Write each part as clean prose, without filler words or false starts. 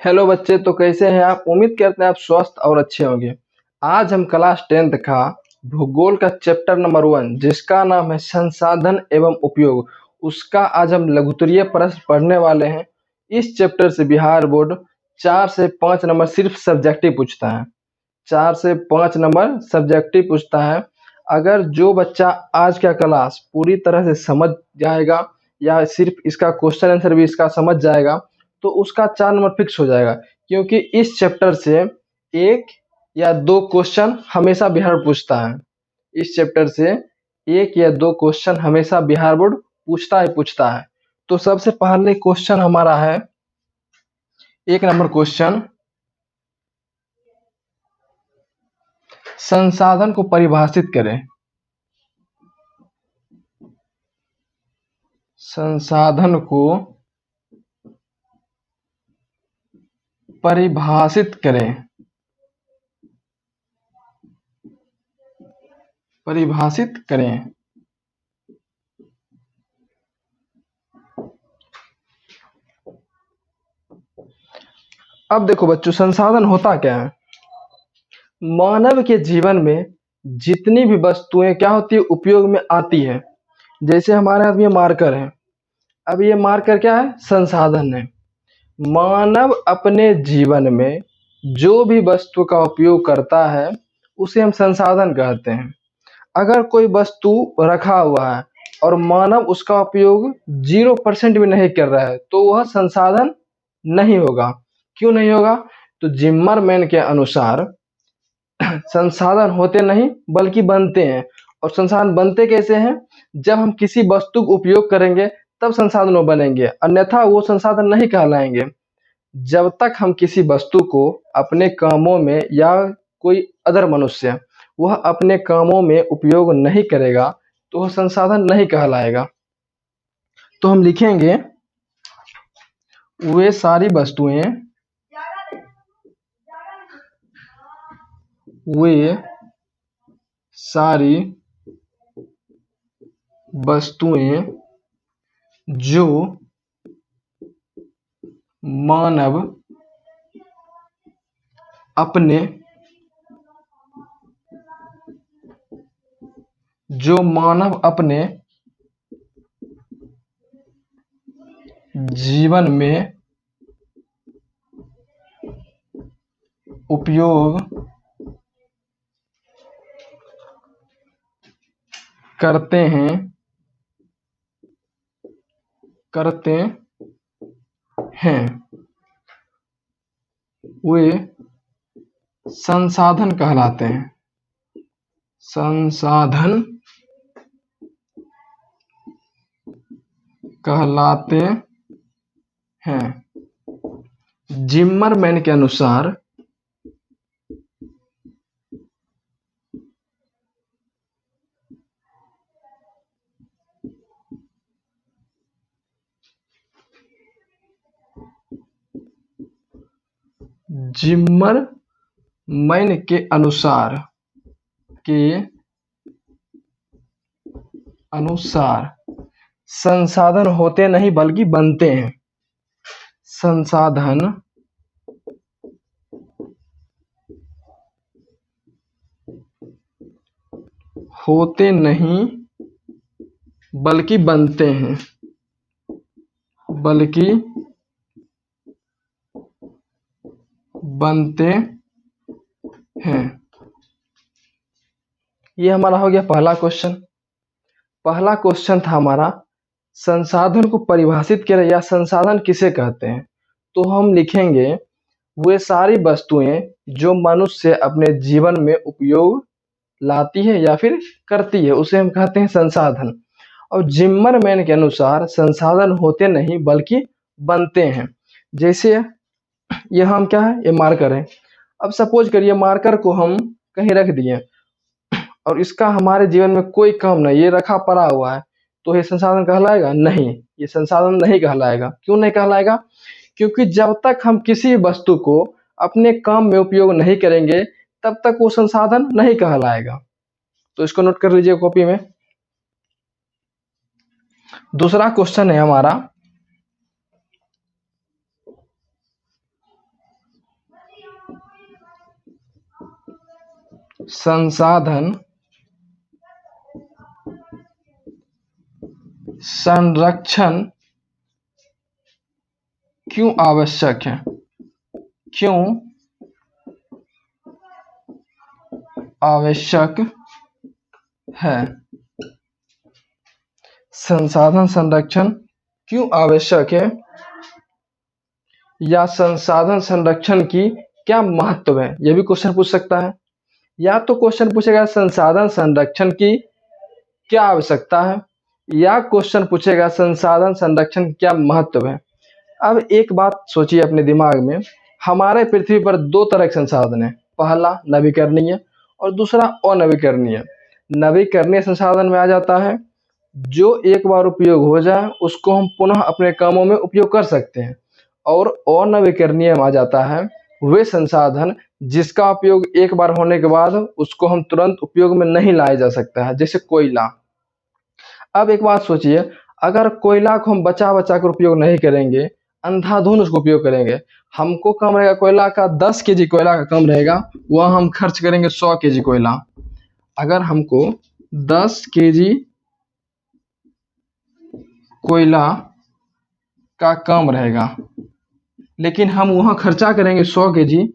Hello बच्चे, तो कैसे हैं आप। उम्मीद करते हैं आप स्वस्थ और अच्छे होंगे। आज हम क्लास 10th का भूगोल का चैप्टर नंबर 1 जिसका नाम है संसाधन एवं उपयोग, उसका आज हम लघुत्तरीय प्रश्न पढ़ने वाले हैं। इस चैप्टर से बिहार बोर्ड 4 से 5 नंबर सिर्फ सब्जेक्टिव पूछता है। 4 से 5 नंबर सब्जेक्टिव पूछता है। अगर जो बच्चा आज का क्लास पूरी तरह से समझ जाएगा या सिर्फ इसका क्वेश्चन आंसर भी इसका समझ जाएगा तो उसका 4 नंबर फिक्स हो जाएगा, क्योंकि इस चैप्टर से एक या दो क्वेश्चन हमेशा बिहार बोर्ड पूछता है। इस चैप्टर से एक या दो क्वेश्चन हमेशा बिहार बोर्ड पूछता है। तो सबसे पहले क्वेश्चन हमारा है 1 नंबर क्वेश्चन, संसाधन को परिभाषित करें। संसाधन को परिभाषित करें। परिभाषित करें। अब देखो बच्चों, संसाधन होता क्या है। मानव के जीवन में जितनी भी वस्तुएं क्या होती है, उपयोग में आती है। जैसे हमारे हाथ में मार्कर है। अब ये मार्कर क्या है, संसाधन है। मानव अपने जीवन में जो भी वस्तु का उपयोग करता है उसे हम संसाधन कहते हैं। अगर कोई वस्तु रखा हुआ है और मानव उसका उपयोग 0% भी नहीं कर रहा है तो वह संसाधन नहीं होगा। क्यों नहीं होगा? तो जिम्मरमैन के अनुसार संसाधन होते नहीं बल्कि बनते हैं। और संसाधन बनते कैसे हैं? जब हम किसी वस्तु का उपयोग करेंगे तब संसाधन वो बनेंगे, अन्यथा वो संसाधन नहीं कहलाएंगे। जब तक हम किसी वस्तु को अपने कामों में या कोई अदर मनुष्य वह अपने कामों में उपयोग नहीं करेगा तो वह संसाधन नहीं कहलाएगा। तो हम लिखेंगे वे सारी वस्तुएं जो मानव अपने जीवन में उपयोग करते हैं वे संसाधन कहलाते हैं। संसाधन कहलाते हैं। जिम्मरमैन के अनुसार जिम्मरमैन के अनुसार संसाधन होते नहीं बल्कि बनते हैं। संसाधन होते नहीं बल्कि बनते हैं। ये हमारा हो गया पहला क्वेश्चन। पहला क्वेश्चन था हमारा, संसाधन को परिभाषित करें या संसाधन किसे कहते हैं। तो हम लिखेंगे वे सारी वस्तुएं जो मनुष्य अपने जीवन में उपयोग लाती है या फिर करती है उसे हम कहते हैं संसाधन। और जिम्मरमैन के अनुसार संसाधन होते नहीं बल्कि बनते हैं। जैसे ये हम क्या है, ये मार्कर है। अब सपोज करिए मार्कर को हम कहीं रख दिए और इसका हमारे जीवन में कोई काम नहीं, ये रखा पड़ा हुआ है, तो ये संसाधन कहलाएगा? नहीं, ये संसाधन नहीं कहलाएगा। क्यों नहीं कहलाएगा? क्योंकि जब तक हम किसी वस्तु को अपने काम में उपयोग नहीं करेंगे तब तक वो संसाधन नहीं कहलाएगा। तो इसको नोट कर लीजिए कॉपी में। दूसरा क्वेश्चन है हमारा, संसाधन संरक्षण क्यों आवश्यक है? क्यों आवश्यक है? संसाधन संरक्षण क्यों आवश्यक है, या संसाधन संरक्षण की क्या महत्व है, यह भी क्वेश्चन पूछ सकता है। या तो क्वेश्चन पूछेगा संसाधन संरक्षण की क्या आवश्यकता है, या क्वेश्चन पूछेगा संसाधन संरक्षण की क्या महत्व है। अब एक बात सोचिए अपने दिमाग में, हमारे पृथ्वी पर दो तरह के संसाधन हैं, पहला नवीकरणीय और दूसरा अनवीकरणीय। नवीकरणीय संसाधन में आ जाता है जो एक बार उपयोग हो जाए उसको हम पुनः अपने कामों में उपयोग कर सकते हैं, और अनवीकरणीय में आ जाता है वे संसाधन जिसका उपयोग एक बार होने के बाद उसको हम तुरंत उपयोग में नहीं लाया जा सकता है, जैसे कोयला। अब एक बात सोचिए, अगर कोयला को हम बचा बचा कर उपयोग नहीं करेंगे, अंधाधुंध उसको उपयोग करेंगे, हमको कम रहेगा कोयला का 10 kg कोयला का कम रहेगा, वह हम खर्च करेंगे 100 kg कोयला। अगर हमको 10 kg कोयला का कम रहेगा लेकिन हम वहाँ खर्चा करेंगे 100 kg,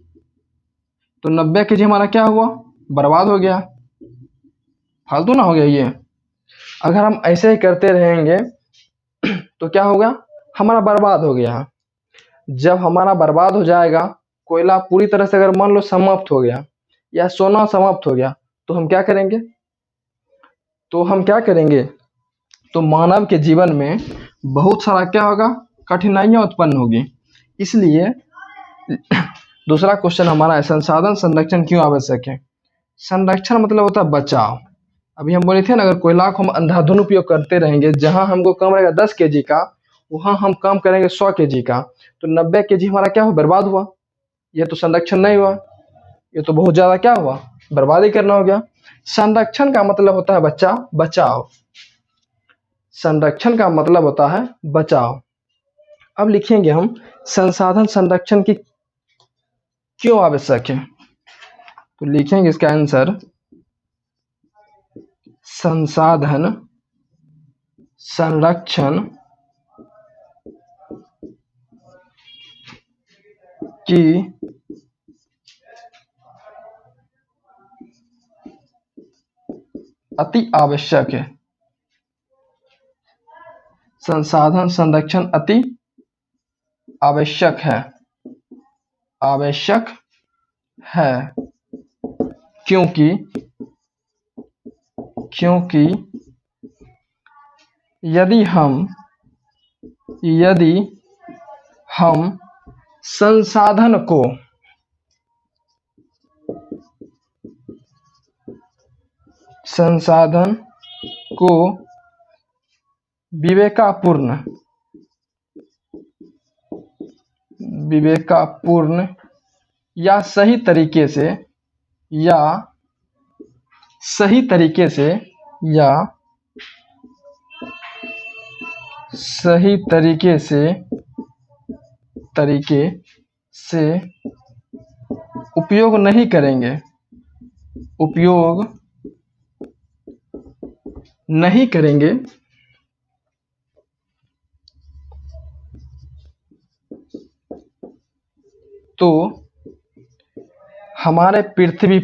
तो 90 kg हमारा क्या हुआ, बर्बाद हो गया, फालतू ना हो गया ये। अगर हम ऐसे ही करते रहेंगे तो क्या होगा, हमारा बर्बाद हो गया। जब हमारा बर्बाद हो जाएगा, कोयला पूरी तरह से अगर मान लो समाप्त हो गया या सोना समाप्त हो गया, तो हम क्या करेंगे, तो मानव के जीवन में बहुत सारा क्या होगा, कठिनाइयाँ उत्पन्न होगी। इसलिए दूसरा क्वेश्चन हमारा है संसाधन संरक्षण क्यों आवश्यक है। संरक्षण मतलब होता है बचाव। अभी हम बोले थे ना, अगर कोयला को हम अंधाधुंध उपयोग करते रहेंगे, जहां हमको कम रहेगा 10 kg का, वहां हम कम करेंगे 100 kg का, तो 90 kg हमारा क्या हुआ, बर्बाद हुआ। ये तो संरक्षण नहीं हुआ, ये तो बहुत ज्यादा क्या हुआ, बर्बादी करना हो गया। संरक्षण का मतलब होता है बचाव। संरक्षण का मतलब होता है बचाव। अब लिखेंगे हम संसाधन संरक्षण की क्यों आवश्यक है, तो लिखेंगे इसका आंसर संसाधन संरक्षण की अति आवश्यक है। संसाधन संरक्षण अति आवश्यक है, क्योंकि यदि हम संसाधन को विवेकापूर्ण या सही तरीके से उपयोग नहीं करेंगे तो हमारे पृथ्वी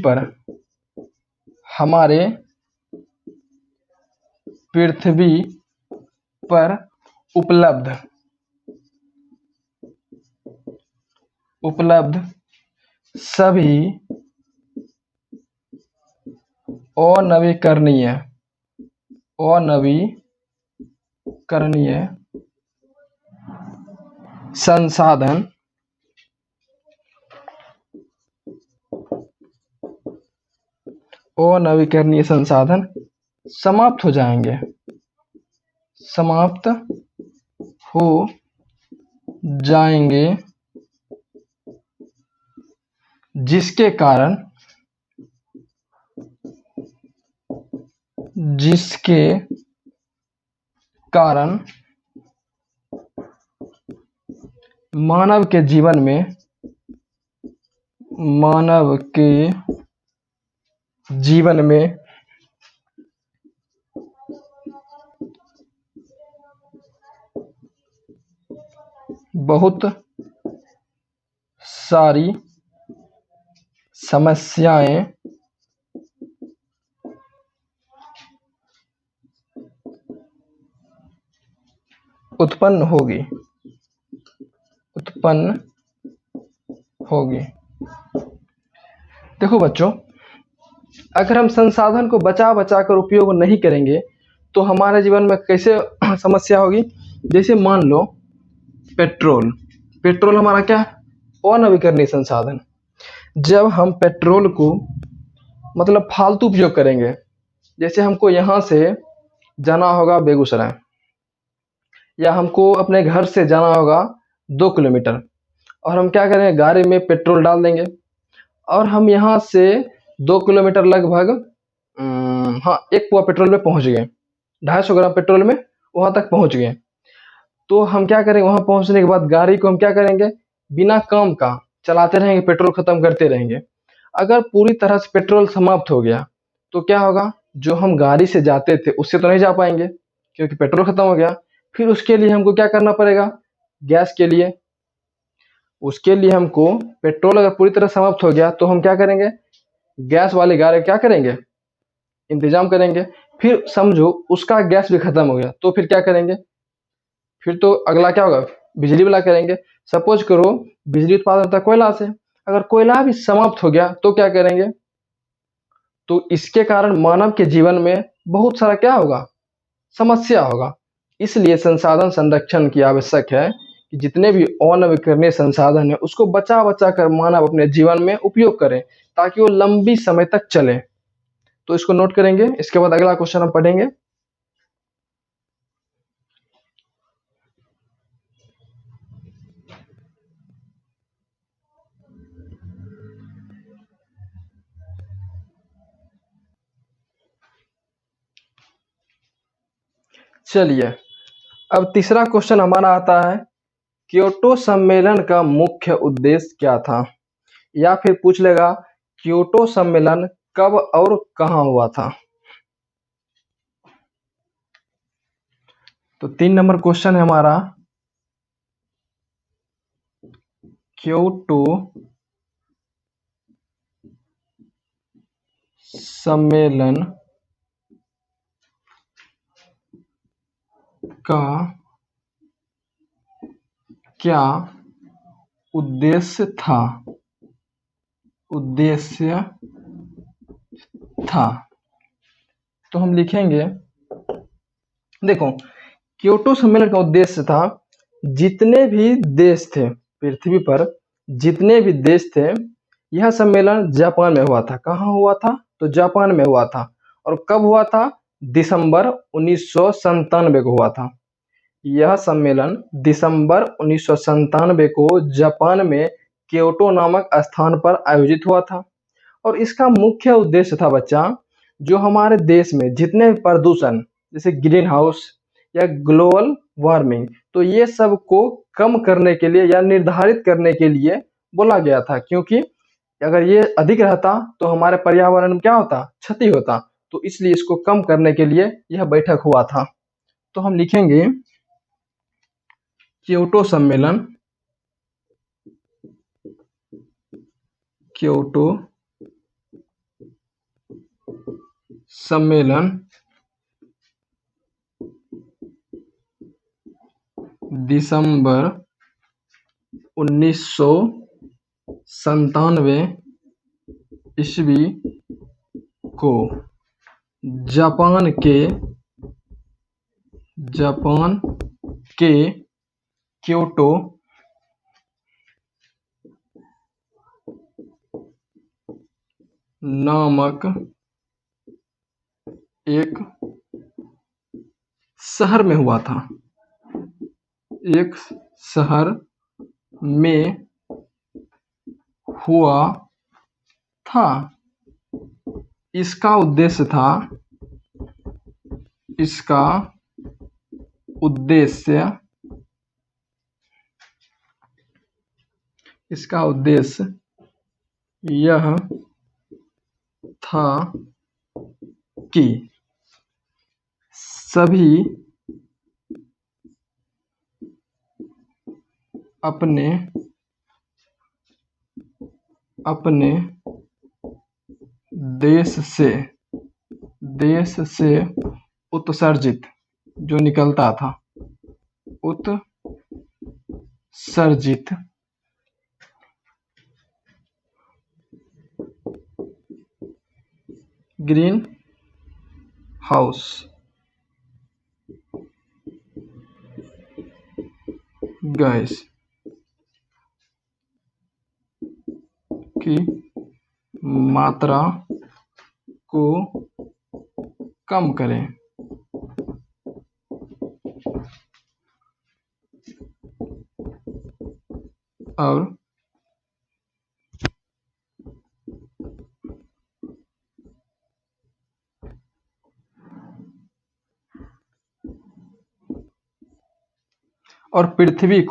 पर उपलब्ध सभी अनवीकरणीय संसाधन समाप्त हो जाएंगे, जिसके कारण मानव के जीवन में बहुत सारी समस्याएं उत्पन्न होगी। देखो बच्चों, अगर हम संसाधन को बचा बचा कर उपयोग नहीं करेंगे तो हमारे जीवन में कैसे समस्या होगी। जैसे मान लो पेट्रोल। पेट्रोल हमारा क्या है? अनवीकरणीय संसाधन। जब हम पेट्रोल को मतलब फालतू उपयोग करेंगे, जैसे हमको यहाँ से जाना होगा बेगूसराय, या हमको अपने घर से जाना होगा 2 किलोमीटर, और हम क्या करेंगे, गाड़ी में पेट्रोल डाल देंगे और हम यहाँ से 2 किलोमीटर लगभग हाँ 1 पुआ पेट्रोल में पहुँच गए, 250 ग्राम पेट्रोल में वहाँ तक पहुँच गए। तो हम क्या करेंगे, वहाँ पहुँचने के बाद गाड़ी को हम क्या करेंगे, बिना काम का चलाते रहेंगे, पेट्रोल खत्म करते रहेंगे। अगर पूरी तरह से पेट्रोल समाप्त हो गया तो क्या होगा, जो हम गाड़ी से जाते थे उससे तो नहीं जा पाएंगे क्योंकि पेट्रोल खत्म हो गया। फिर उसके लिए हमको क्या करना पड़ेगा, गैस के लिए। उसके लिए हमको पेट्रोल अगर पूरी तरह समाप्त हो गया तो हम क्या करेंगे, गैस वाली गाड़ी क्या करेंगे, इंतजाम करेंगे। फिर समझो उसका गैस भी खत्म हो गया तो फिर क्या करेंगे, फिर तो अगला क्या होगा, बिजली वाला करेंगे। सपोज करो बिजली उत्पादन होता है कोयला से, अगर कोयला भी समाप्त हो गया तो क्या करेंगे। तो इसके कारण मानव के जीवन में बहुत सारा क्या होगा, समस्या होगा। इसलिए संसाधन संरक्षण की आवश्यक है कि जितने भी अनवीकरणीय संसाधन है उसको बचा बचा कर मानव अपने जीवन में उपयोग करे ताकि वो लंबी समय तक चले। तो इसको नोट करेंगे। इसके बाद अगला क्वेश्चन हम पढ़ेंगे। चलिए, अब तीसरा क्वेश्चन हमारा आता है, क्योटो सम्मेलन का मुख्य उद्देश्य क्या था। या फिर पूछ लेगा क्योटो सम्मेलन कब और कहां हुआ था। तो 3 नंबर क्वेश्चन है हमारा, क्योटो सम्मेलन का क्या उद्देश्य था। तो हम लिखेंगे, देखो क्योटो सम्मेलन का उद्देश्य था, जितने भी देश थे पृथ्वी पर, जितने भी देश थे, यह सम्मेलन जापान में हुआ था। कहाँ हुआ था, तो जापान में हुआ था। और कब हुआ था, दिसंबर 1997 को हुआ था। यह सम्मेलन दिसंबर 1997 को जापान में क्योटो नामक स्थान पर आयोजित हुआ था। और इसका मुख्य उद्देश्य था बच्चा, जो हमारे देश में जितने भी प्रदूषण जैसे ग्रीन हाउस या ग्लोबल वार्मिंग, तो ये सब को कम करने के लिए या निर्धारित करने के लिए बोला गया था। क्योंकि अगर ये अधिक रहता तो हमारे पर्यावरण में क्या होता, क्षति होता। तो इसलिए इसको कम करने के लिए यह बैठक हुआ था। तो हम लिखेंगे क्योटो सम्मेलन, क्योटो सम्मेलन दिसंबर 1997 ईस्वी को जापान के क्योटो नामक एक शहर में हुआ था। एक शहर में हुआ था। इसका उद्देश्य था, इसका उद्देश्य यह था कि सभी अपने अपने देश से उत्सर्जित जो निकलता था, उत्सर्जित ग्रीन हाउस गैस की मात्रा को कम करें। और पृथ्वी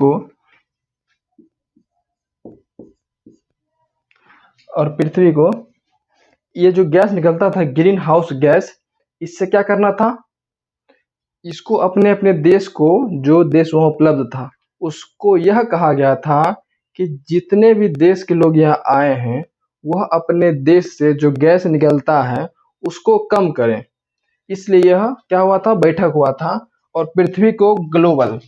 को ये जो गैस निकलता था ग्रीन हाउस गैस, इससे क्या करना था, इसको अपने अपने देश को, जो देश वहाँ उपलब्ध था उसको यह कहा गया था कि जितने भी देश के लोग यहाँ आए हैं वह अपने देश से जो गैस निकलता है उसको कम करें। इसलिए यह क्या हुआ था, बैठक हुआ था और पृथ्वी को ग्लोबल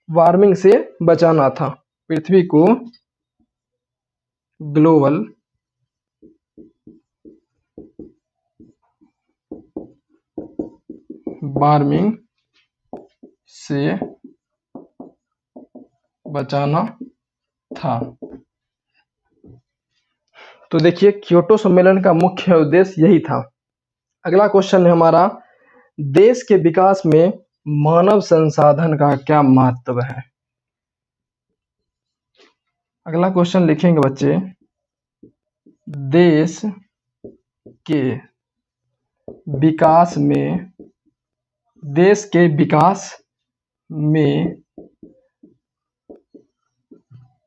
वार्मिंग से बचाना था। पृथ्वी को ग्लोबल वार्मिंग से बचाना था। तो देखिए क्योटो सम्मेलन का मुख्य उद्देश्य यही था। अगला क्वेश्चन है हमारा, देश के विकास में मानव संसाधन का क्या महत्व है। अगला क्वेश्चन लिखेंगे बच्चे, देश के विकास में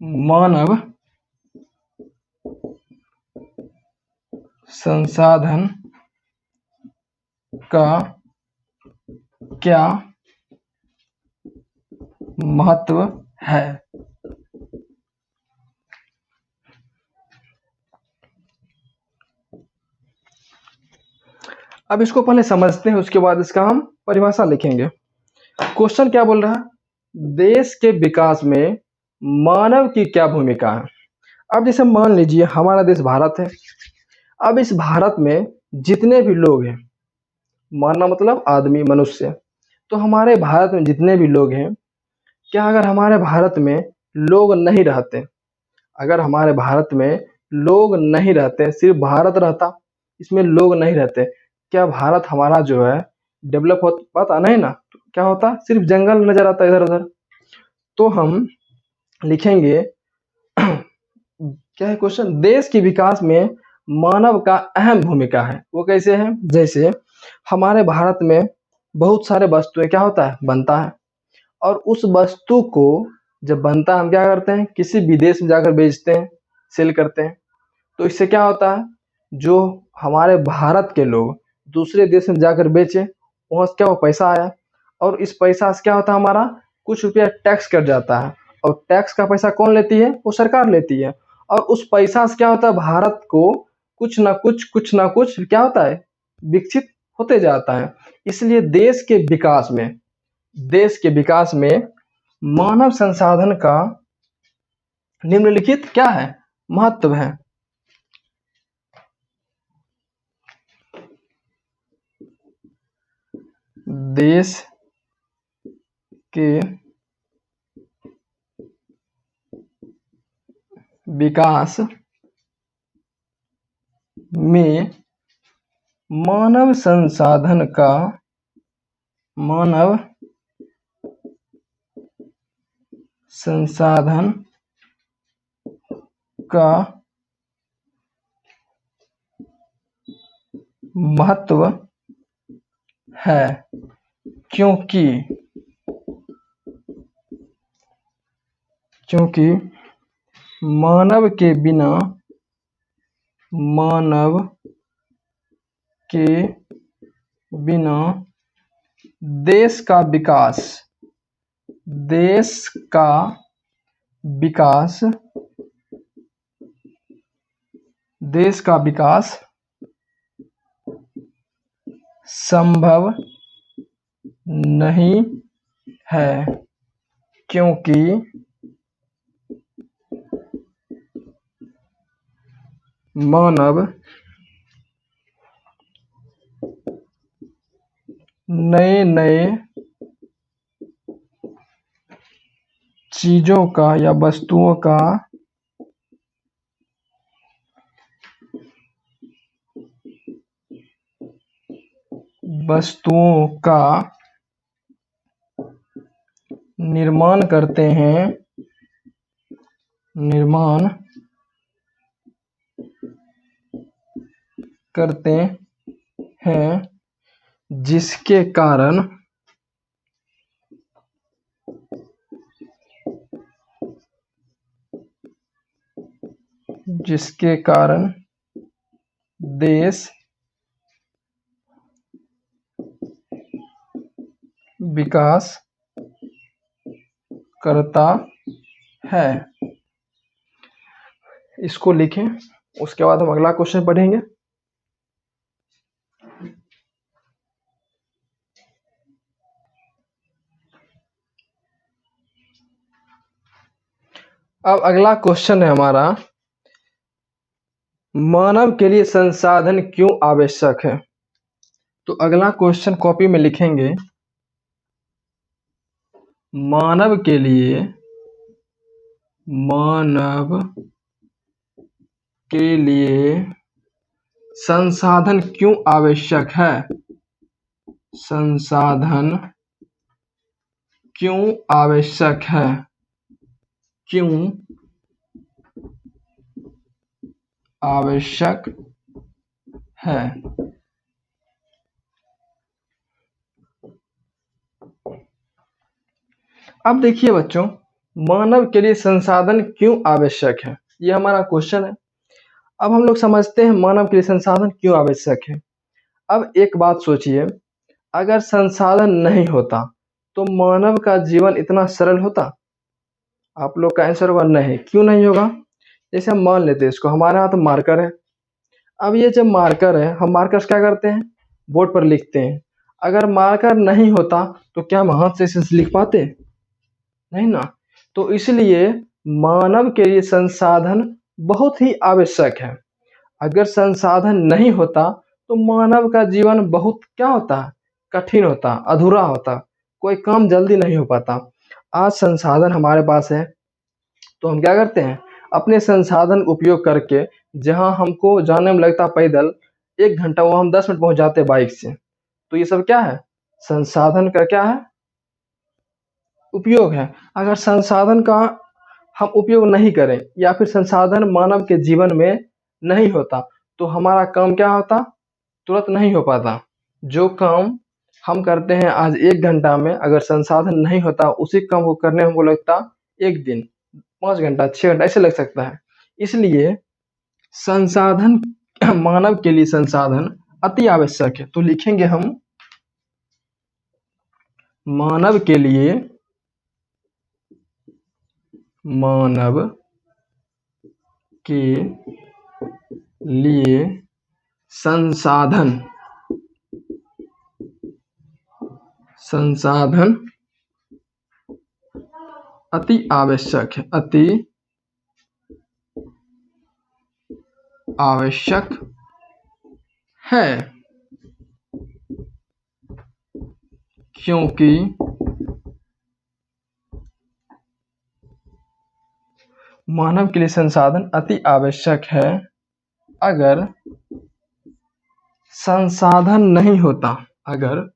मानव संसाधन का क्या महत्व है। अब इसको पहले समझते हैं, उसके बाद इसका हम परिभाषा लिखेंगे। क्वेश्चन क्या बोल रहा है, देश के विकास में मानव की क्या भूमिका है। अब जैसे मान लीजिए हमारा देश भारत है, अब इस भारत में जितने भी लोग हैं, मानना मतलब आदमी मनुष्य, तो हमारे भारत में जितने भी लोग हैं, क्या अगर हमारे भारत में लोग नहीं रहते, अगर हमारे भारत में लोग नहीं रहते, सिर्फ भारत रहता, इसमें लोग नहीं रहते, क्या भारत हमारा जो है डेवलप हो पाता? नहीं ना। तो क्या होता, सिर्फ जंगल नजर आता इधर उधर। तो हम लिखेंगे क्या है क्वेश्चन, देश के विकास में मानव का अहम भूमिका है। वो कैसे है, जैसे हमारे भारत में बहुत सारे वस्तुएं क्या होता है, बनता है, और उस वस्तु को जब बनता है हम क्या करते हैं, किसी विदेश में जाकर बेचते हैं, सेल करते हैं। तो इससे क्या होता है, जो हमारे भारत के लोग दूसरे देश में जाकर बेचे, वहाँ से क्या वो पैसा आया, और इस पैसा से क्या होता है, हमारा कुछ रुपया टैक्स कट जाता है, और टैक्स का पैसा कौन लेती है, वो सरकार लेती है। और उस पैसा से क्या होता है, भारत को कुछ ना कुछ क्या होता है, विकसित होते जाता है। इसलिए देश के विकास में मानव संसाधन का निम्नलिखित क्या है, महत्व है। देश के विकास में मानव संसाधन का महत्व है, क्योंकि मानव के बिना देश का विकास देश का विकास देश का विकास संभव नहीं है, क्योंकि मानव नए नए चीजों का या वस्तुओं का निर्माण करते हैं जिसके कारण देश विकास करता है। इसको लिखें, उसके बाद हम अगला क्वेश्चन पढ़ेंगे। अब अगला क्वेश्चन है हमारा, मानव के लिए संसाधन क्यों आवश्यक है। तो अगला क्वेश्चन कॉपी में लिखेंगे, मानव के लिए संसाधन क्यों आवश्यक है। संसाधन क्यों आवश्यक है, क्यों आवश्यक है। अब देखिए बच्चों, मानव के लिए संसाधन क्यों आवश्यक है, ये हमारा क्वेश्चन है। अब हम लोग समझते हैं मानव के लिए संसाधन क्यों आवश्यक है। अब एक बात सोचिए, अगर संसाधन नहीं होता तो मानव का जीवन इतना सरल होता। आप लोग का आंसर होगा नहीं। क्यों नहीं होगा? जैसे हम मान लेते हैं, इसको हमारे हाथ मार्कर है। अब ये जब मार्कर है, हम मार्कर से क्या करते हैं, बोर्ड पर लिखते हैं। अगर मार्कर नहीं होता तो क्या हम हाथ से इसे लिख पाते? नहीं ना। तो इसलिए मानव के लिए संसाधन बहुत ही आवश्यक है। अगर संसाधन नहीं होता तो मानव का जीवन बहुत क्या होता, कठिन होता, अधूरा होता, कोई काम जल्दी नहीं हो पाता। आज संसाधन हमारे पास है तो हम क्या करते हैं, अपने संसाधन उपयोग करके जहां हमको जाने में लगता पैदल 1 घंटा, वो हम 10 मिनट पहुंच जाते बाइक से। तो ये सब क्या है, संसाधन का क्या है, उपयोग है। अगर संसाधन का हम उपयोग नहीं करें या फिर संसाधन मानव के जीवन में नहीं होता तो हमारा काम क्या होता, तुरंत नहीं हो पाता। जो काम हम करते हैं आज 1 घंटा में, अगर संसाधन नहीं होता उसी काम को करने में हमको लगता 1 दिन, 5 घंटा, 6 घंटा ऐसे लग सकता है। इसलिए संसाधन मानव के लिए संसाधन अति आवश्यक है। तो लिखेंगे हम, मानव के लिए संसाधन अति आवश्यक है, अति आवश्यक है, क्योंकि मानव के लिए संसाधन अति आवश्यक है। अगर संसाधन नहीं होता, अगर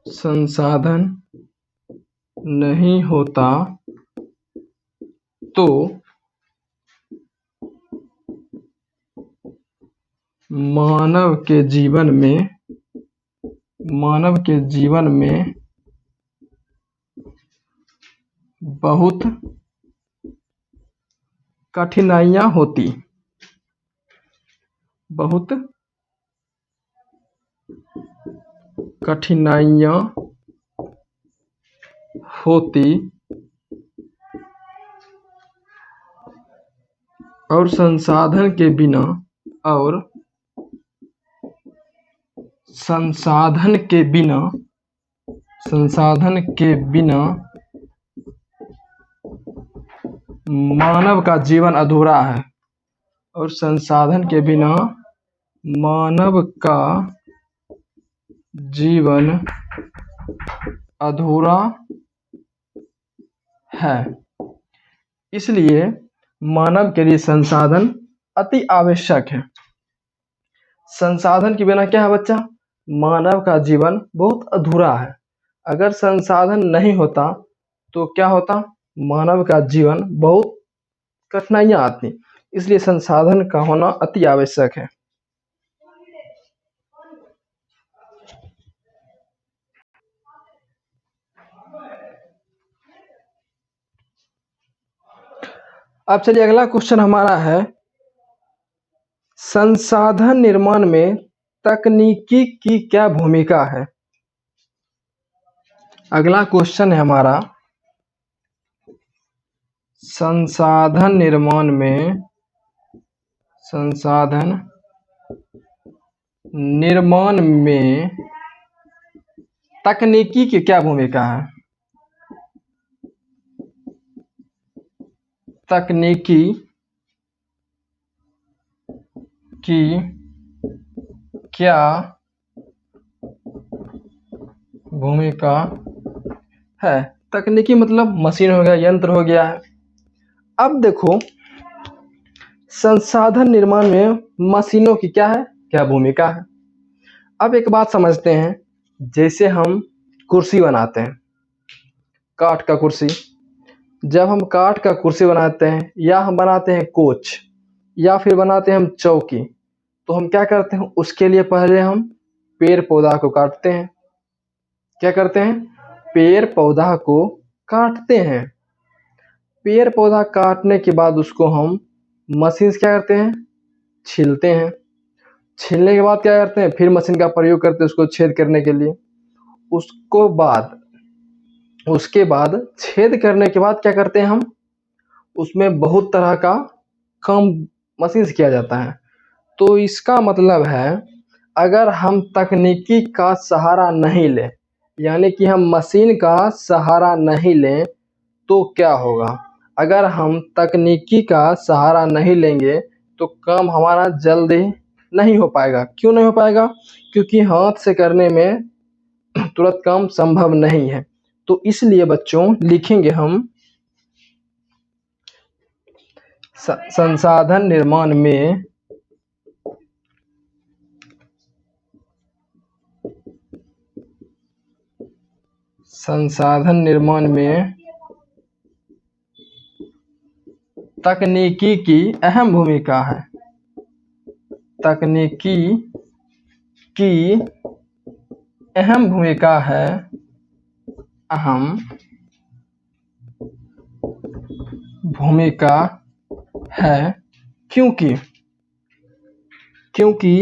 संसाधन नहीं होता तो मानव के जीवन में बहुत कठिनाइयां होती। बहुत कठिनाइयाँ होती और संसाधन के बिना और संसाधन के बिना मानव का जीवन अधूरा है। और संसाधन के बिना मानव का जीवन अधूरा है। इसलिए मानव के लिए संसाधन अति आवश्यक है। संसाधन के बिना क्या है बच्चा? मानव का जीवन बहुत अधूरा है। अगर संसाधन नहीं होता तो क्या होता? मानव का जीवन बहुत कठिनाइयाँ आती। इसलिए संसाधन का होना अति आवश्यक है। अब चलिए अगला क्वेश्चन हमारा है, संसाधन निर्माण में तकनीकी की क्या भूमिका है? अगला क्वेश्चन है हमारा, संसाधन निर्माण में तकनीकी की क्या भूमिका है? तकनीकी की क्या भूमिका है? तकनीकी मतलब मशीन हो गया, यंत्र हो गया है। अब देखो, संसाधन निर्माण में मशीनों की क्या है, क्या भूमिका है। अब एक बात समझते हैं, जैसे हम कुर्सी बनाते हैं, काठ का कुर्सी, जब हम काठ का कुर्सी बनाते हैं या हम बनाते हैं कोच या फिर बनाते हैं हम चौकी, तो हम क्या करते हैं, उसके लिए पहले हम पेड़ पौधा को काटते हैं। क्या करते हैं? पेड़ पौधा को काटते हैं। पेड़ पौधा काटने के बाद उसको हम मशीन से क्या करते हैं, छीलते हैं। छीलने के बाद क्या करते हैं, फिर मशीन का प्रयोग करते हैं उसको छेद करने के लिए। उसके बाद छेद करने के बाद क्या करते हैं हम, उसमें बहुत तरह का काम मशीन से किया जाता है। तो इसका मतलब है, अगर हम तकनीकी का सहारा नहीं लें, यानी कि हम मशीन का सहारा नहीं लें, तो क्या होगा? अगर हम तकनीकी का सहारा नहीं लेंगे तो काम हमारा जल्दी नहीं हो पाएगा। क्यों नहीं हो पाएगा? क्योंकि हाथ से करने में तुरंत काम संभव नहीं है। तो इसलिए बच्चों लिखेंगे हम, संसाधन निर्माण में तकनीकी की अहम भूमिका है। तकनीकी की अहम भूमिका है, अहम भूमिका है, क्योंकि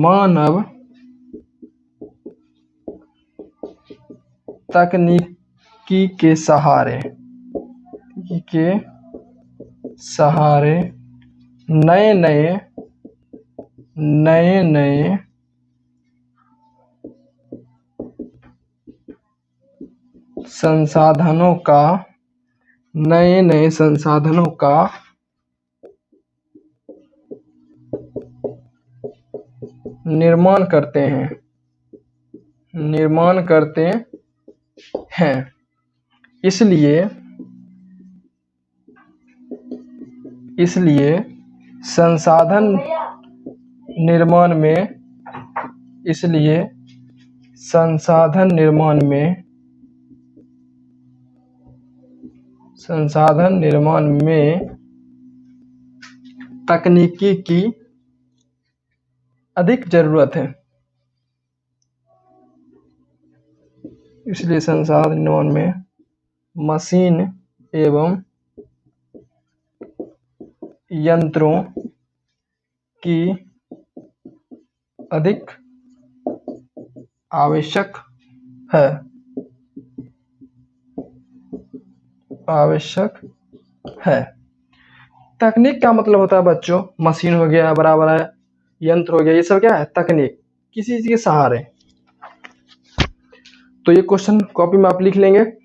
मानव तकनीकी के सहारे नए नए संसाधनों का निर्माण करते हैं। इसलिए संसाधन निर्माण में तकनीकी की अधिक जरूरत है। इसलिए संसाधन निर्माण में मशीन एवं यंत्रों की अधिक आवश्यक है तकनीक का मतलब होता है बच्चों, मशीन हो गया, बराबर है, यंत्र हो गया, ये सब क्या है? तकनीक, किसी चीज के सहारे। तो ये क्वेश्चन कॉपी में आप लिख लेंगे।